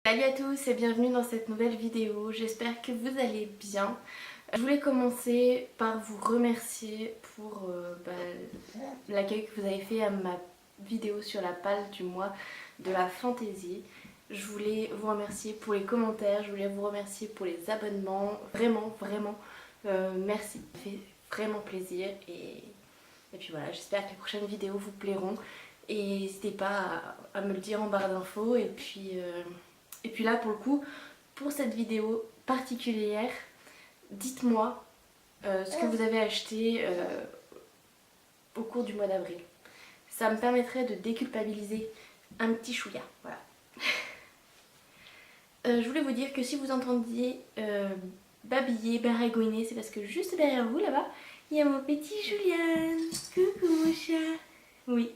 Salut à tous et bienvenue dans cette nouvelle vidéo, j'espère que vous allez bien. Je voulais commencer par vous remercier pour l'accueil que vous avez fait à ma vidéo sur la palle du mois de la fantaisie. Je voulais vous remercier pour les commentaires, je voulais vous remercier pour les abonnements, vraiment merci, ça fait vraiment plaisir et puis voilà, j'espère que les prochaines vidéos vous plairont et n'hésitez pas à me le dire en barre d'infos et puis là pour le coup, pour cette vidéo particulière, dites-moi ce que vous avez acheté au cours du mois d'avril. Ça me permettrait de déculpabiliser un petit chouïa, voilà. Je voulais vous dire que si vous entendiez babiller, baragouiner, c'est parce que juste derrière vous là-bas, il y a mon petit Julian. Coucou mon chat. Oui,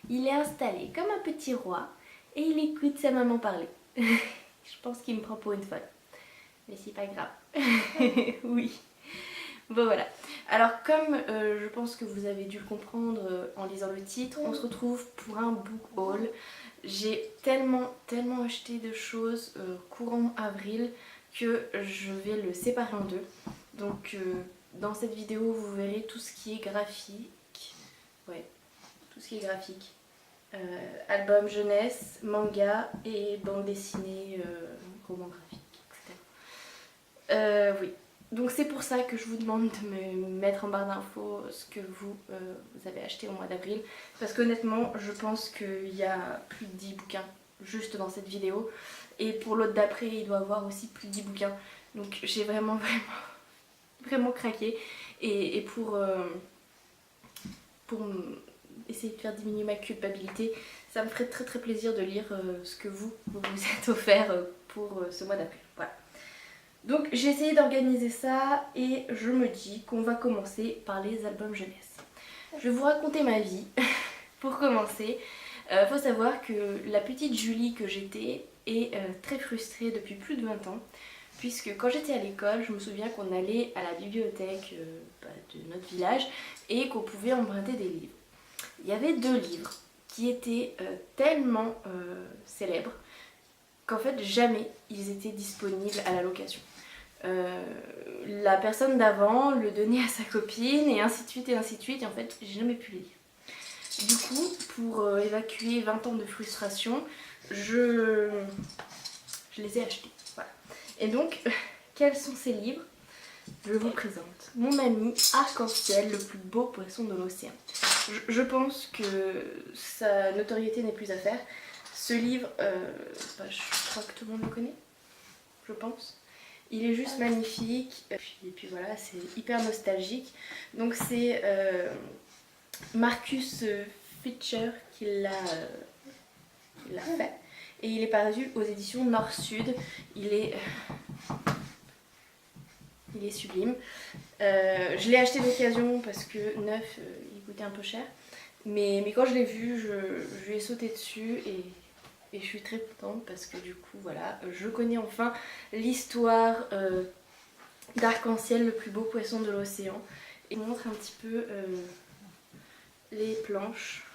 il est installé comme un petit roi et il écoute sa maman parler. Je pense qu'il me prend pour une folle. Mais c'est pas grave. Oui. Bon voilà. Alors comme je pense que vous avez dû le comprendre en lisant le titre, on se retrouve pour un book haul. J'ai tellement acheté de choses courant avril que je vais le séparer en deux. Donc dans cette vidéo vous verrez tout ce qui est graphique. Ouais, tout ce qui est graphique. Album jeunesse, manga et bande dessinée, roman graphique, etc. Oui, donc c'est pour ça que je vous demande de me mettre en barre d'infos ce que vous avez acheté au mois d'avril. Parce qu'honnêtement, je pense qu'il y a plus de 10 bouquins juste dans cette vidéo. Et pour l'autre d'après, il doit y avoir aussi plus de 10 bouquins. Donc j'ai vraiment craqué. Et pour essayer de faire diminuer ma culpabilité, ça me ferait très plaisir de lire ce que vous êtes offert pour ce mois d'avril. Voilà. Donc j'ai essayé d'organiser ça et je me dis qu'on va commencer par les albums jeunesse. Je vais vous raconter ma vie. Pour commencer, faut savoir que la petite Julie que j'étais est très frustrée depuis plus de 20 ans. Puisque quand j'étais à l'école, je me souviens qu'on allait à la bibliothèque de notre village et qu'on pouvait emprunter des livres. Il y avait 2 livres qui étaient tellement célèbres qu'en fait jamais ils étaient disponibles à la location. La personne d'avant le donnait à sa copine et ainsi de suite et en fait j'ai jamais pu les lire. Du coup, pour évacuer 20 ans de frustration, je les ai achetés. Voilà. Et donc, quels sont ces livres ? Je vous présente Mon ami arc-en-ciel, le plus beau poisson de l'océan. Je pense que sa notoriété n'est plus à faire. Ce livre, je crois que tout le monde le connaît, je pense. Il est juste magnifique, et puis voilà, c'est hyper nostalgique. Donc c'est Marcus Fischer qui l'a fait. Et il est paru aux éditions Nord-Sud. Il est sublime. Je l'ai acheté d'occasion parce que neuf, il coûtait un peu cher. Mais quand je l'ai vu, je lui ai sauté dessus et je suis très contente parce que du coup, voilà, je connais enfin l'histoire d'Arc-en-ciel, le plus beau poisson de l'océan. Et je vous montre un petit peu les planches.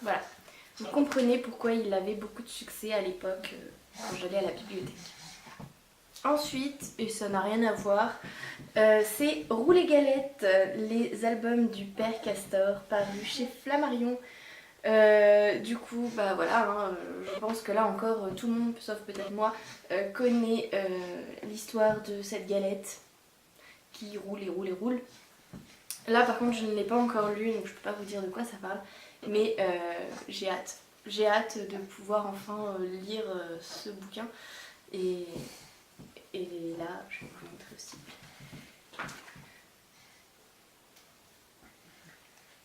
Voilà, vous comprenez pourquoi il avait beaucoup de succès à l'époque quand j'allais à la bibliothèque. Ensuite, et ça n'a rien à voir, c'est Roux les galettes, les albums du Père Castor, parus chez Flammarion. Du coup, bah voilà, hein, je pense que là encore, tout le monde, sauf peut-être moi, connaît l'histoire de cette galette qui roule et roule et roule. Là par contre je ne l'ai pas encore lu donc je peux pas vous dire de quoi ça parle, mais j'ai hâte. J'ai hâte de pouvoir enfin lire ce bouquin et là je vais vous montrer aussi.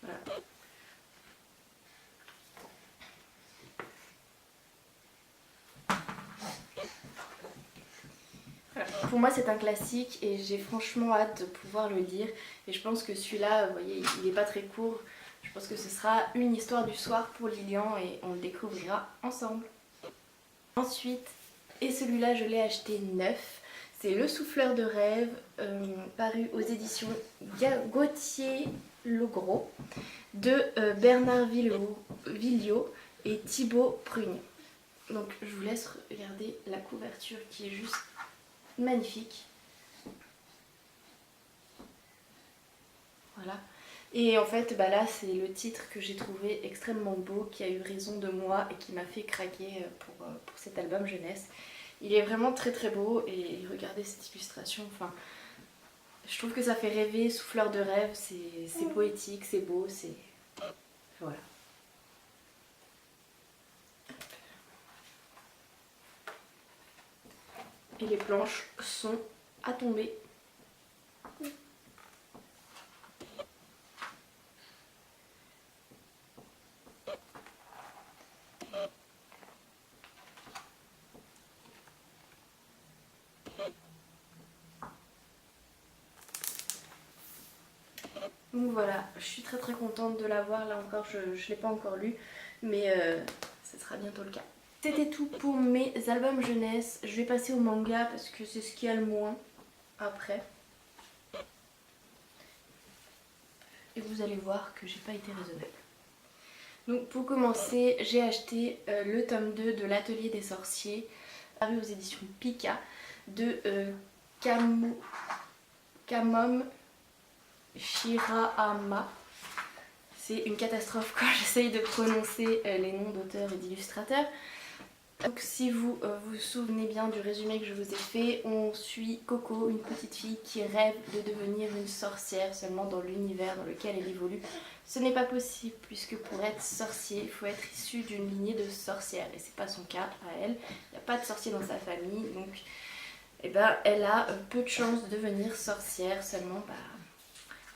Voilà. Pour moi c'est un classique et j'ai franchement hâte de pouvoir le lire et je pense que celui-là, vous voyez, il n'est pas très court, je Je pense que ce sera une histoire du soir pour Lilian et on le découvrira ensemble. Ensuite, et celui-là je l'ai acheté neuf, c'est Le Souffleur de rêve, paru aux éditions Gauthier-Logros de Bernard Villot et Thibaut Prugne. Donc je vous laisse regarder la couverture qui est juste magnifique. Voilà. Et en fait là c'est le titre que j'ai trouvé extrêmement beau, qui a eu raison de moi et qui m'a fait craquer pour cet album jeunesse. Il est vraiment très très beau et regardez cette illustration, enfin je trouve que ça fait rêver. Souffleur de rêve, c'est poétique, c'est beau, c'est... Voilà. Et les planches sont à tomber. Donc voilà, je suis très très contente de l'avoir. Là encore, je ne l'ai pas encore lu, mais ce sera bientôt le cas. C'était tout pour mes albums jeunesse. Je vais passer au manga parce que c'est ce qu'il y a le moins après. Et vous allez voir que j'ai pas été raisonnable. Donc pour commencer, j'ai acheté le tome 2 de l'Atelier des sorciers, paru aux éditions Pika, de Kamom Shirahama. C'est une catastrophe quand j'essaye de prononcer les noms d'auteurs et d'illustrateurs. Donc si vous vous souvenez bien du résumé que je vous ai fait, on suit Coco, une petite fille qui rêve de devenir une sorcière, seulement dans l'univers dans lequel elle évolue. Ce n'est pas possible puisque pour être sorcier, il faut être issu d'une lignée de sorcières et c'est pas son cas à elle. Il n'y a pas de sorcier dans sa famille, donc elle a peu de chances de devenir sorcière, seulement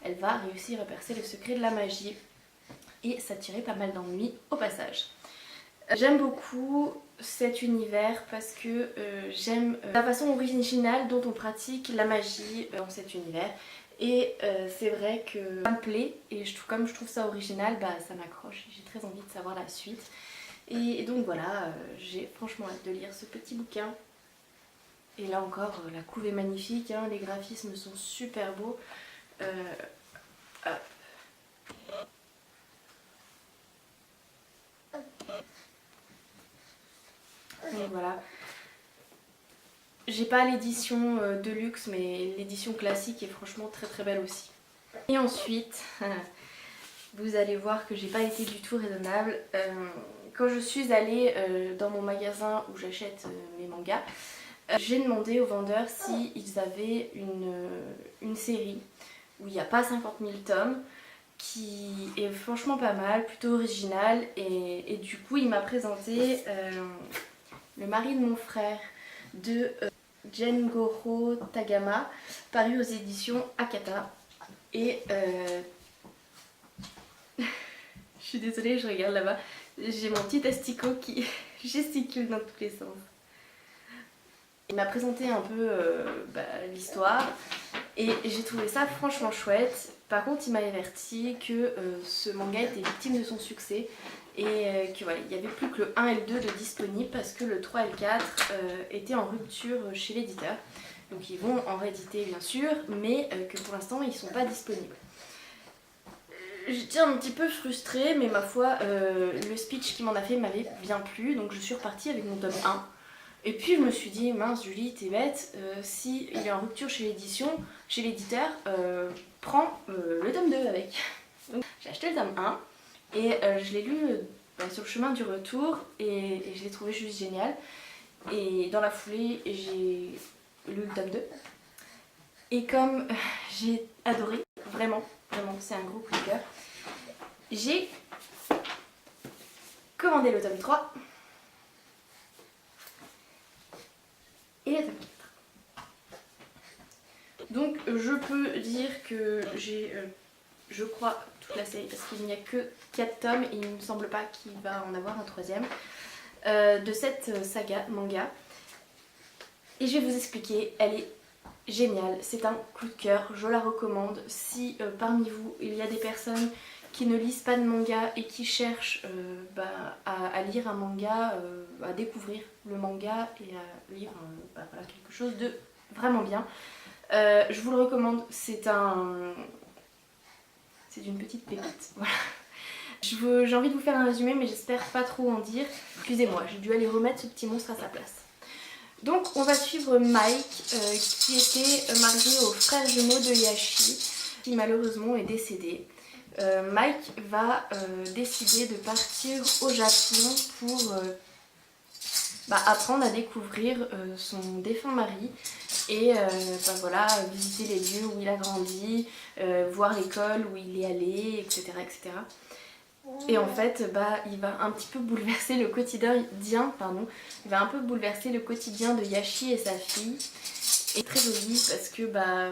elle va réussir à percer le secret de la magie et s'attirer pas mal d'ennuis au passage. J'aime beaucoup cet univers parce que j'aime la façon originale dont on pratique la magie dans cet univers. Et c'est vrai que ça me plaît et comme je trouve ça original, ça m'accroche. J'ai très envie de savoir la suite. Et donc voilà, j'ai franchement hâte de lire ce petit bouquin. Et là encore, la couve est magnifique, hein, les graphismes sont super beaux. Donc voilà. J'ai pas l'édition de luxe, mais l'édition classique est franchement très très belle aussi. Et ensuite, vous allez voir que j'ai pas été du tout raisonnable. Quand je suis allée dans mon magasin où j'achète mes mangas, j'ai demandé aux vendeurs s'ils avaient une série où il n'y a pas 50 000 tomes, qui est franchement pas mal, plutôt original. Et du coup, il m'a présenté Le mari de mon frère de Jengoro Tagama, paru aux éditions Akata. Et je suis désolée, je regarde là-bas, j'ai mon petit asticot qui gesticule dans tous les sens. Il m'a présenté un peu l'histoire et j'ai trouvé ça franchement chouette. Par contre, il m'a averti que ce manga était victime de son succès et qu'il n'y avait plus que le 1 et le 2 de disponibles parce que le 3 et le 4 étaient en rupture chez l'éditeur. Donc ils vont en rééditer bien sûr, mais que pour l'instant ils ne sont pas disponibles. J'étais un petit peu frustrée, mais ma foi, le speech qu'il m'en a fait m'avait bien plu, donc je suis repartie avec mon tome 1. Et puis je me suis dit, mince Julie, t'es bête, si il est en rupture chez l'éditeur, prends le tome 2 avec. Donc j'ai acheté le tome 1 et je l'ai lu sur le chemin du retour et je l'ai trouvé juste génial. Et dans la foulée, j'ai lu le tome 2. Et comme j'ai adoré, vraiment, c'est un gros coup de cœur, j'ai commandé le tome 3 et le tome 4. Donc je peux dire que j'ai, je crois, toute la série, parce qu'il n'y a que 4 tomes et il ne me semble pas qu'il va en avoir un troisième, de cette saga manga. Et je vais vous expliquer, elle est géniale, c'est un coup de cœur, je la recommande. Si parmi vous il y a des personnes qui ne lisent pas de manga et qui cherchent à lire un manga, à découvrir le manga et à lire voilà, quelque chose de vraiment bien. Je vous le recommande, c'est une petite pépite. Voilà. J'ai envie de vous faire un résumé mais j'espère pas trop en dire. Excusez-moi, j'ai dû aller remettre ce petit monstre à sa place. Donc on va suivre Mike qui était marié au frère jumeau de Yashi qui malheureusement est décédé. Mike va décider de partir au Japon pour apprendre à découvrir son défunt mari et voilà, visiter les lieux où il a grandi, voir l'école où il est allé, etc. etc. Et en fait, il va un petit peu bouleverser le quotidien, il va un peu bouleverser le quotidien de Yashi et sa fille. Et très joli parce que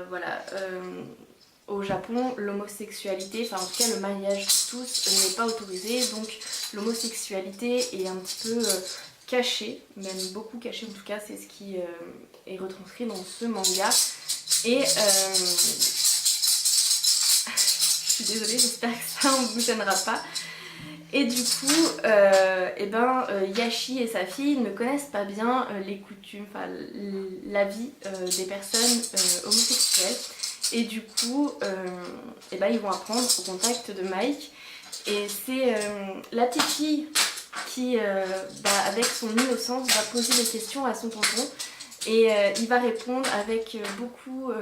voilà, au Japon, l'homosexualité, enfin en tout cas le mariage pour tous n'est pas autorisé, donc l'homosexualité est un petit peu cachée, même beaucoup cachée en tout cas, c'est ce qui est retranscrit dans ce manga. Et je suis désolée, j'espère que ça ne vous gênera pas. Et du coup, Yashi et sa fille ne connaissent pas bien les coutumes, enfin la vie des personnes homosexuelles. Et du coup, ils vont apprendre au contact de Mike. Et c'est la petite fille qui, avec son innocence, va poser des questions à son tonton. Et il va répondre avec beaucoup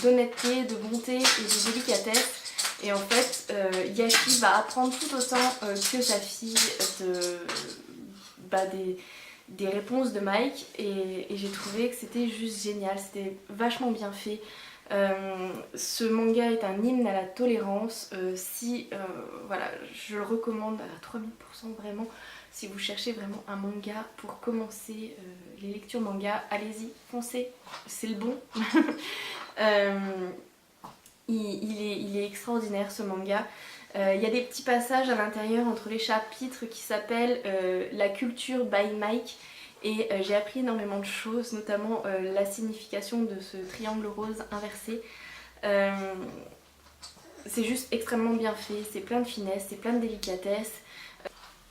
d'honnêteté, de bonté et de délicatesse. Et en fait, Yashi va apprendre tout autant que sa fille des réponses de Mike. Et j'ai trouvé que c'était juste génial, c'était vachement bien fait. Ce manga est un hymne à la tolérance. Voilà, je le recommande à 3000% vraiment. Si vous cherchez vraiment un manga pour commencer les lectures manga, allez-y, foncez, c'est le bon. Il est extraordinaire ce manga. Il y a des petits passages à l'intérieur entre les chapitres qui s'appellent La culture by Mike. Et j'ai appris énormément de choses, notamment la signification de ce triangle rose inversé. C'est juste extrêmement bien fait, c'est plein de finesse, c'est plein de délicatesse.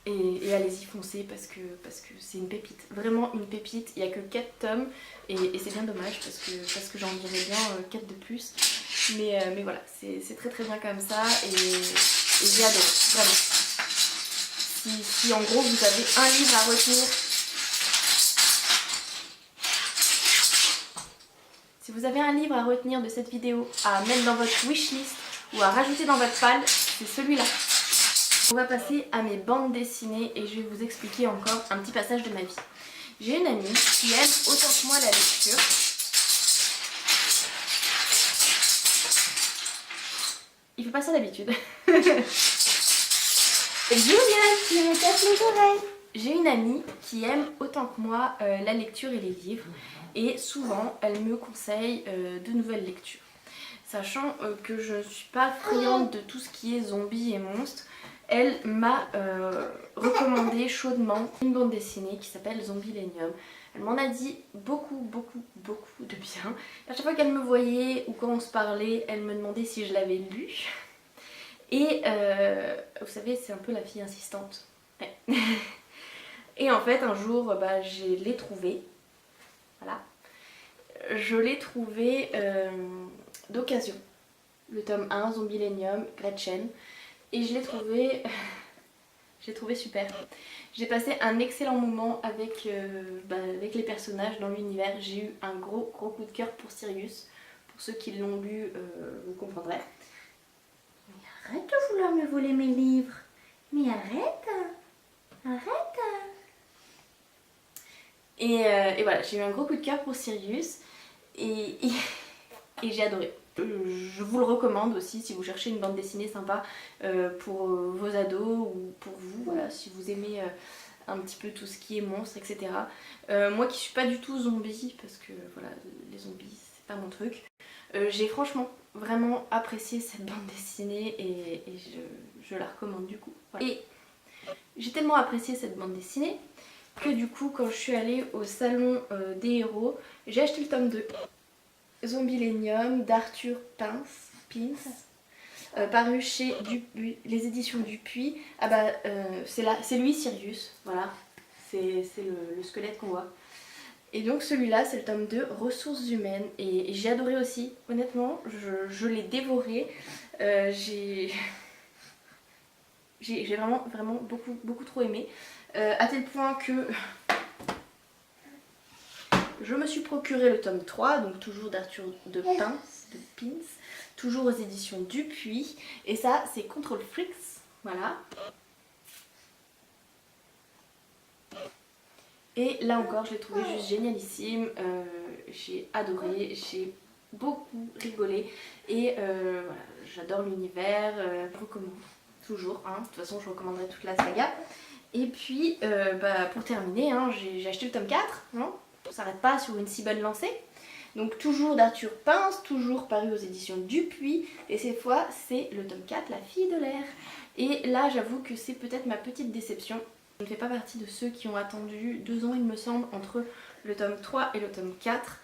Et allez-y, foncez parce que c'est une pépite, vraiment une pépite. Il n'y a que 4 tomes et c'est bien dommage parce que j'en dirais bien 4 de plus. Mais voilà, c'est très très bien comme ça et j'ai adoré, vraiment. Si en gros vous avez un livre à retenir, si vous avez un livre à retenir de cette vidéo, à mettre dans votre wishlist ou à rajouter dans votre palle, c'est celui-là. On va passer à mes bandes dessinées et je vais vous expliquer encore un petit passage de ma vie. J'ai une amie qui aime autant que moi la lecture. Il fait pas ça d'habitude. Julien, tu me casses les oreilles. J'ai une amie qui aime autant que moi la lecture et les livres. Et souvent, elle me conseille de nouvelles lectures. Sachant que je ne suis pas friande de tout ce qui est zombies et monstres, elle m'a recommandé chaudement une bande dessinée qui s'appelle Zombielenium. Elle m'en a dit beaucoup de bien. À chaque fois qu'elle me voyait ou quand on se parlait, elle me demandait si je l'avais lu. Et vous savez, c'est un peu la fille insistante. Ouais. Et en fait, un jour, je l'ai trouvé. Voilà. Je l'ai trouvé d'occasion. Le tome 1, Zombielenium, Gretchen. Et je l'ai trouvé super. J'ai passé un excellent moment avec les personnages dans l'univers. J'ai eu un gros coup de cœur pour Sirius. Pour ceux qui l'ont lu, vous comprendrez. Mais arrête de vouloir me voler mes livres. Mais arrête. Et voilà, j'ai eu un gros coup de cœur pour Sirius. Et j'ai adoré. Je vous le recommande aussi si vous cherchez une bande dessinée sympa pour vos ados ou pour vous, voilà, si vous aimez un petit peu tout ce qui est monstre, etc. Moi qui suis pas du tout zombie, parce que voilà, les zombies c'est pas mon truc, j'ai franchement vraiment apprécié cette bande dessinée et je la recommande du coup. Voilà. Et j'ai tellement apprécié cette bande dessinée que du coup quand je suis allée au salon des héros, j'ai acheté le tome 2. Zombielenium d'Arthur Pins. paru chez les éditions Dupuis. Ah bah c'est lui Sirius, voilà, c'est le squelette qu'on voit. Et donc celui-là c'est le tome 2, Ressources humaines, et j'ai adoré aussi, honnêtement, je l'ai dévoré. J'ai vraiment beaucoup trop aimé, à tel point que je me suis procuré le tome 3, donc toujours d'Arthur de Pins, toujours aux éditions Dupuis, et ça c'est Control Freaks, voilà. Et là encore je l'ai trouvé juste génialissime, j'ai adoré, j'ai beaucoup rigolé, et voilà, j'adore l'univers, je recommande toujours, hein. De toute façon je recommanderai toute la saga. Et puis pour terminer, hein, j'ai acheté le tome 4, hein. On s'arrête pas sur une si bonne lancée. Donc toujours d'Arthur Pins, toujours paru aux éditions Dupuis, et cette fois c'est le tome 4, La fille de l'air. Et là j'avoue que c'est peut-être ma petite déception. Je ne fais pas partie de ceux qui ont attendu 2 ans il me semble entre le tome 3 et le tome 4.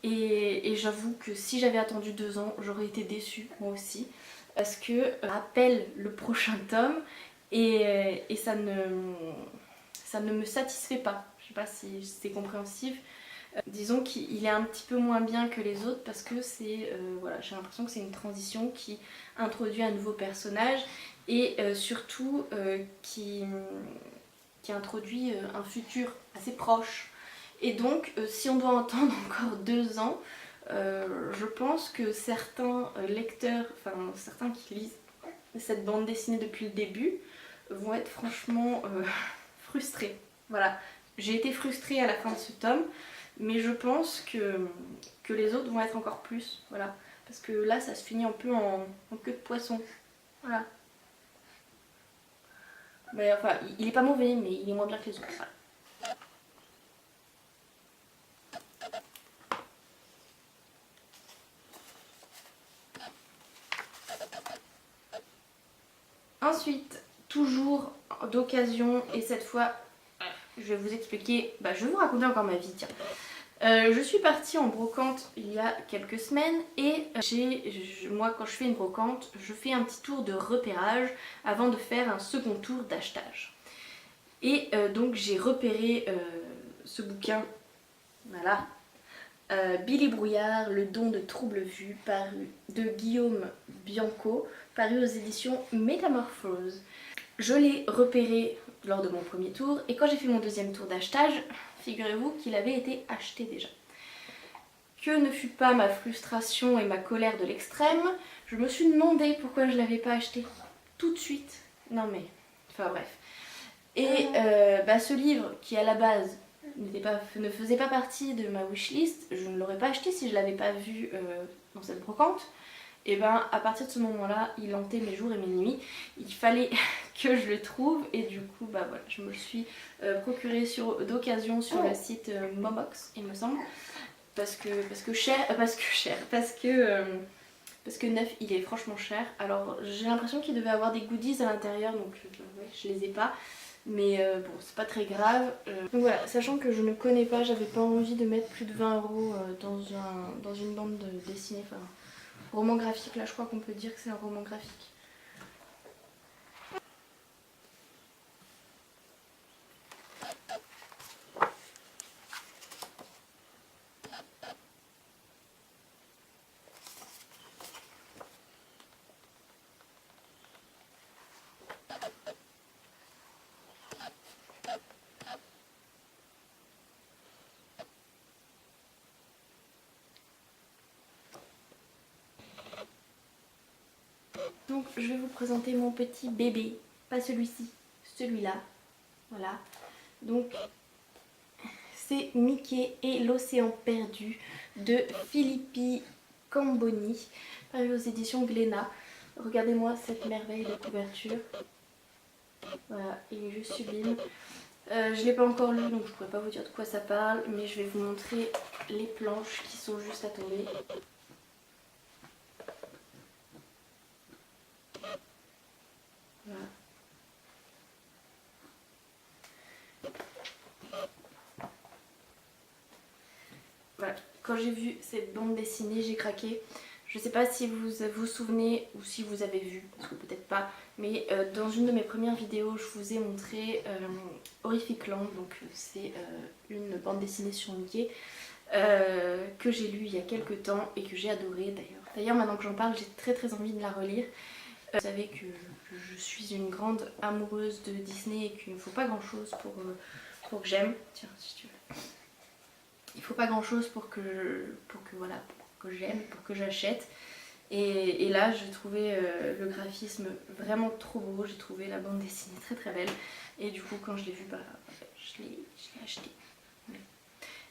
Et j'avoue que si j'avais attendu 2 ans, j'aurais été déçue moi aussi. Parce que rappelle le prochain tome et ça ne me satisfait pas. Je sais pas si c'est compréhensif. Disons qu'il est un petit peu moins bien que les autres parce que c'est voilà, j'ai l'impression que c'est une transition qui introduit un nouveau personnage et surtout qui introduit un futur assez proche. Et donc si on doit attendre encore 2 ans, je pense que certains lecteurs, enfin certains qui lisent cette bande dessinée depuis le début vont être franchement frustrés. Voilà, j'ai été frustrée à la fin de ce tome, mais je pense que les autres vont être encore plus, voilà. Parce que là, ça se finit un peu en queue de poisson, voilà. Mais enfin, il est pas mauvais, mais il est moins bien que les autres, voilà. Ensuite, toujours d'occasion, et cette fois, je vais vous expliquer, je vais vous raconter encore ma vie, tiens. Je suis partie en brocante il y a quelques semaines et moi quand je fais une brocante, je fais un petit tour de repérage avant de faire un second tour d'achetage. Et donc j'ai repéré ce bouquin, voilà, Billy Brouillard, Le don de trouble vue, paru de Guillaume Bianco, paru aux éditions Métamorphose. Je l'ai repéré lors de mon premier tour et quand j'ai fait mon deuxième tour d'achetage, figurez-vous qu'il avait été acheté déjà. Que ne fut pas ma frustration et ma colère de l'extrême, je me suis demandé pourquoi je ne l'avais pas acheté tout de suite. Non mais, enfin bref. Et ce livre qui à la base ne faisait pas partie de ma wishlist, je ne l'aurais pas acheté si je ne l'avais pas vu dans cette brocante. Et à partir de ce moment-là, il hantait mes jours et mes nuits. Il fallait que je le trouve et du coup, voilà, je me le suis procuré d'occasion sur le site Momox, il me semble. Parce que neuf, il est franchement cher. Alors j'ai l'impression qu'il devait avoir des goodies à l'intérieur, donc ouais, je les ai pas. Mais bon, c'est pas très grave. Donc voilà, sachant que je ne connais pas, j'avais pas envie de mettre plus de 20 € dans une bande dessinée. Enfin, roman graphique, là je crois qu'on peut dire que c'est un roman graphique. Donc je vais vous présenter mon petit bébé, pas celui-ci, celui-là, voilà. Donc c'est Mickey et l'océan perdu de Filippi Camboni, paru aux éditions Glénat. Regardez-moi cette merveille de couverture, voilà, il est juste sublime. Je ne l'ai pas encore lu donc je ne pourrais pas vous dire de quoi ça parle, mais je vais vous montrer les planches qui sont juste à tomber. Voilà. Voilà. Quand j'ai vu cette bande dessinée, j'ai craqué. Je sais pas si vous vous souvenez ou si vous avez vu, parce que peut-être pas, mais dans une de mes premières vidéos je vous ai montré Horrific Land, donc c'est une bande dessinée sur Mickey que j'ai lue il y a quelques temps et que j'ai adoré d'ailleurs. D'ailleurs maintenant que j'en parle j'ai très envie de la relire. Vous savez que je suis une grande amoureuse de Disney et qu'il ne faut pas grand chose pour que j'aime. Tiens si tu veux. Il faut pas grand chose pour que j'aime, pour que j'achète. Et là j'ai trouvé le graphisme vraiment trop beau, j'ai trouvé la bande dessinée très belle. Et du coup quand je l'ai vue, je l'ai acheté.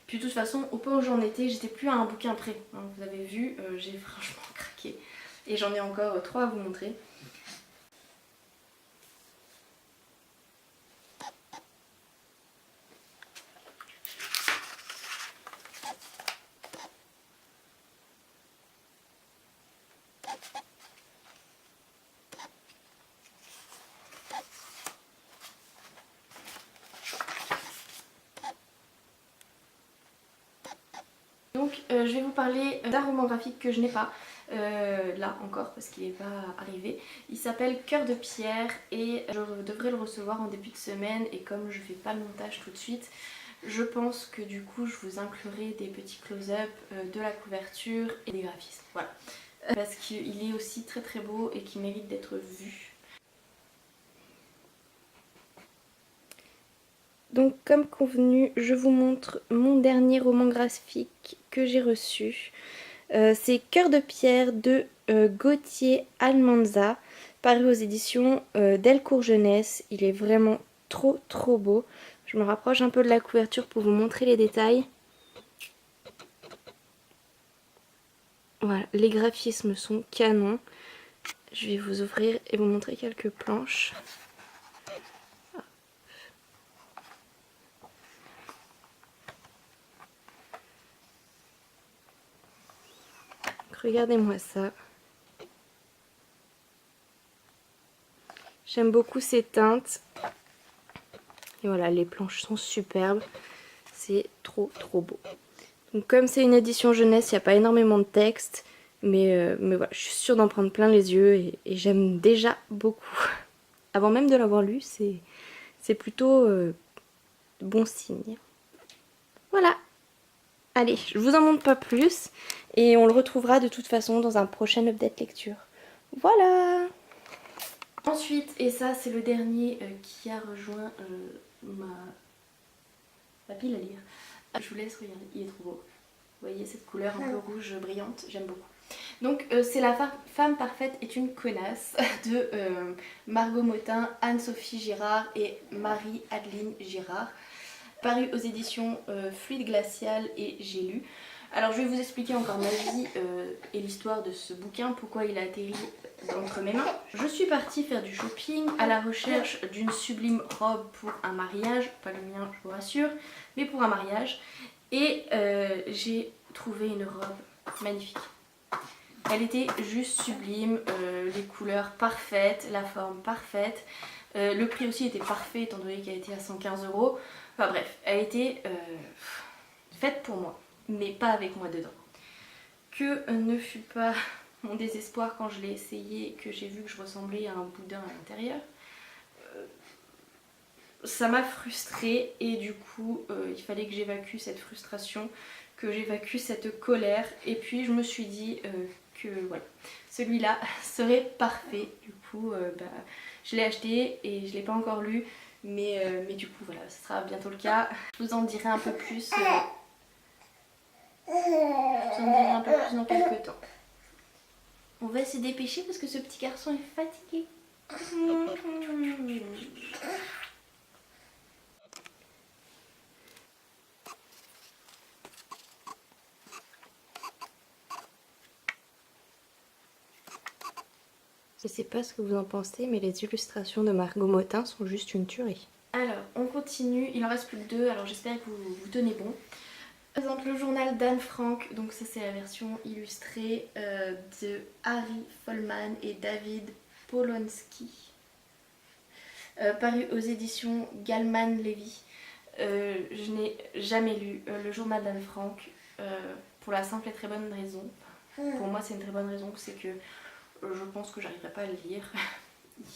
Puis de toute façon au point où j'en étais, j'étais plus à un bouquin près. Hein, vous avez vu, j'ai franchement craqué. Et j'en ai encore 3 à vous montrer. Donc je vais vous parler d'un roman graphique que je n'ai pas là encore parce qu'il n'est pas arrivé. Il s'appelle Cœur de pierre et je devrais le recevoir en début de semaine, et comme je fais pas le montage tout de suite, je pense que du coup je vous inclurai des petits close-up de la couverture et des graphismes. Voilà. Parce qu'il est aussi très beau et qu'il mérite d'être vu. Donc comme convenu, je vous montre mon dernier roman graphique que j'ai reçu. C'est Cœur de pierre de Gauthier Almanza, paru aux éditions Delcourt Jeunesse. Il est vraiment trop beau. Je me rapproche un peu de la couverture pour vous montrer les détails. Voilà, les graphismes sont canons. Je vais vous ouvrir et vous montrer quelques planches. Regardez-moi ça. J'aime beaucoup ces teintes. Et voilà, les planches sont superbes. C'est trop beau. Donc comme c'est une édition jeunesse, il n'y a pas énormément de texte. Mais voilà, je suis sûre d'en prendre plein les yeux et j'aime déjà beaucoup. Avant même de l'avoir lu, c'est plutôt bon signe. Voilà. Allez, je vous en montre pas plus. Et on le retrouvera de toute façon dans un prochain update lecture. Voilà. Ensuite, et ça c'est le dernier qui a rejoint ma pile à lire. Je vous laisse regarder, il est trop beau. Vous voyez cette couleur un peu rouge brillante, j'aime beaucoup. Donc c'est La femme parfaite est une connasse de Margot Motin, Anne-Sophie Girard et Marie-Adeline Girard. Paru aux éditions Fluide Glacial et J'ai lu. Alors je vais vous expliquer encore ma vie et l'histoire de ce bouquin, pourquoi il a atterri entre mes mains. Je suis partie faire du shopping à la recherche d'une sublime robe pour un mariage, pas le mien je vous rassure, mais pour un mariage. Et j'ai trouvé une robe magnifique. Elle était juste sublime, les couleurs parfaites, la forme parfaite. Le prix aussi était parfait étant donné qu'elle était à 115 €. Enfin bref, elle était faite pour moi, mais pas avec moi dedans. Que ne fut pas mon désespoir quand je l'ai essayé et que j'ai vu que je ressemblais à un boudin à l'intérieur. Ça m'a frustrée et du coup il fallait que j'évacue cette frustration, que j'évacue cette colère, et puis je me suis dit que voilà, celui-là serait parfait. Du coup je l'ai acheté et je ne l'ai pas encore lu, mais du coup voilà, ce sera bientôt le cas. Je vous en dirai un peu plus, dans quelques temps. On va se dépêcher parce que ce petit garçon est fatigué. Je sais pas ce que vous en pensez, mais les illustrations de Margot Motin sont juste une tuerie. Alors, on continue, il en reste plus que 2, alors j'espère que vous tenez bon. Je présente le journal d'Anne Frank, donc ça c'est la version illustrée de Harry Folman et David Polonsky. Paru aux éditions Gallman-Lévy. Je n'ai jamais lu le journal d'Anne Frank pour la simple et très bonne raison. Pour moi c'est une très bonne raison, c'est que je pense que j'arriverai pas à le lire.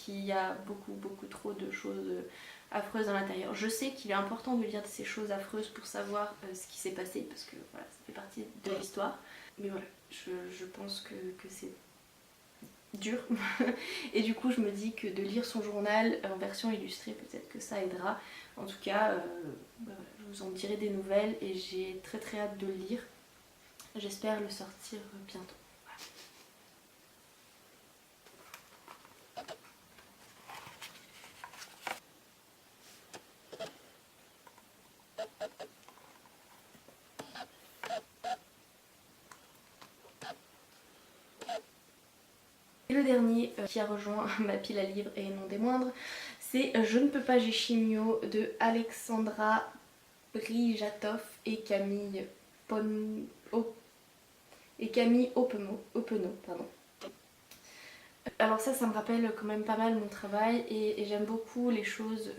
Il y a beaucoup trop de choses affreuses à l'intérieur. Je sais qu'il est important de lire ces choses affreuses pour savoir ce qui s'est passé, parce que voilà, ça fait partie de l'histoire. Mais voilà, je pense que c'est dur. Et du coup je me dis que de lire son journal en version illustrée, peut-être que ça aidera. En tout cas, voilà, je vous en dirai des nouvelles et j'ai très hâte de le lire. J'espère le sortir bientôt. Et le dernier qui a rejoint ma pile à livres et non des moindres, c'est Je ne peux pas, j'ai chimio de Alexandra Brijatov et Camille Openot, pardon. Alors ça me rappelle quand même pas mal mon travail et j'aime beaucoup les choses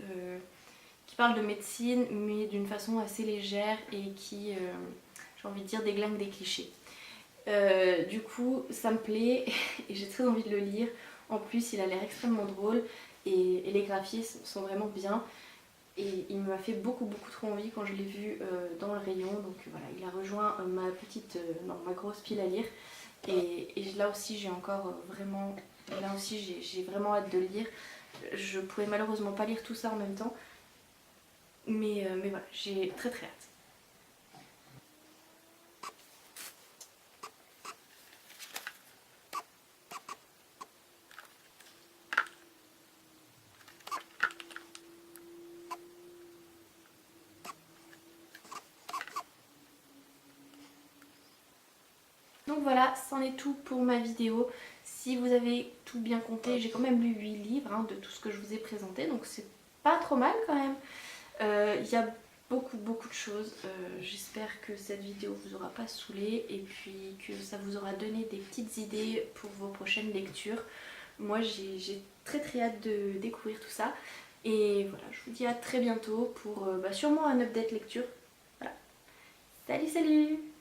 qui parlent de médecine mais d'une façon assez légère et qui, j'ai envie de dire, déglingue des clichés. Du coup ça me plaît et j'ai très envie de le lire. En plus il a l'air extrêmement drôle et les graphies sont vraiment bien. Et il m'a fait beaucoup trop envie quand je l'ai vu dans le rayon. Donc voilà, il a rejoint ma grosse pile à lire. Et là aussi j'ai encore vraiment, là aussi j'ai vraiment hâte de le lire. Je pourrais malheureusement pas lire tout ça en même temps. Mais voilà, j'ai très hâte. Donc voilà, c'en est tout pour ma vidéo. Si vous avez tout bien compté, j'ai quand même lu 8 livres hein, de tout ce que je vous ai présenté, donc c'est pas trop mal quand même. Il y a beaucoup de choses. J'espère que cette vidéo vous aura pas saoulé et puis que ça vous aura donné des petites idées pour vos prochaines lectures. Moi j'ai très hâte de découvrir tout ça. Et voilà, je vous dis à très bientôt pour sûrement un update lecture. Voilà. Salut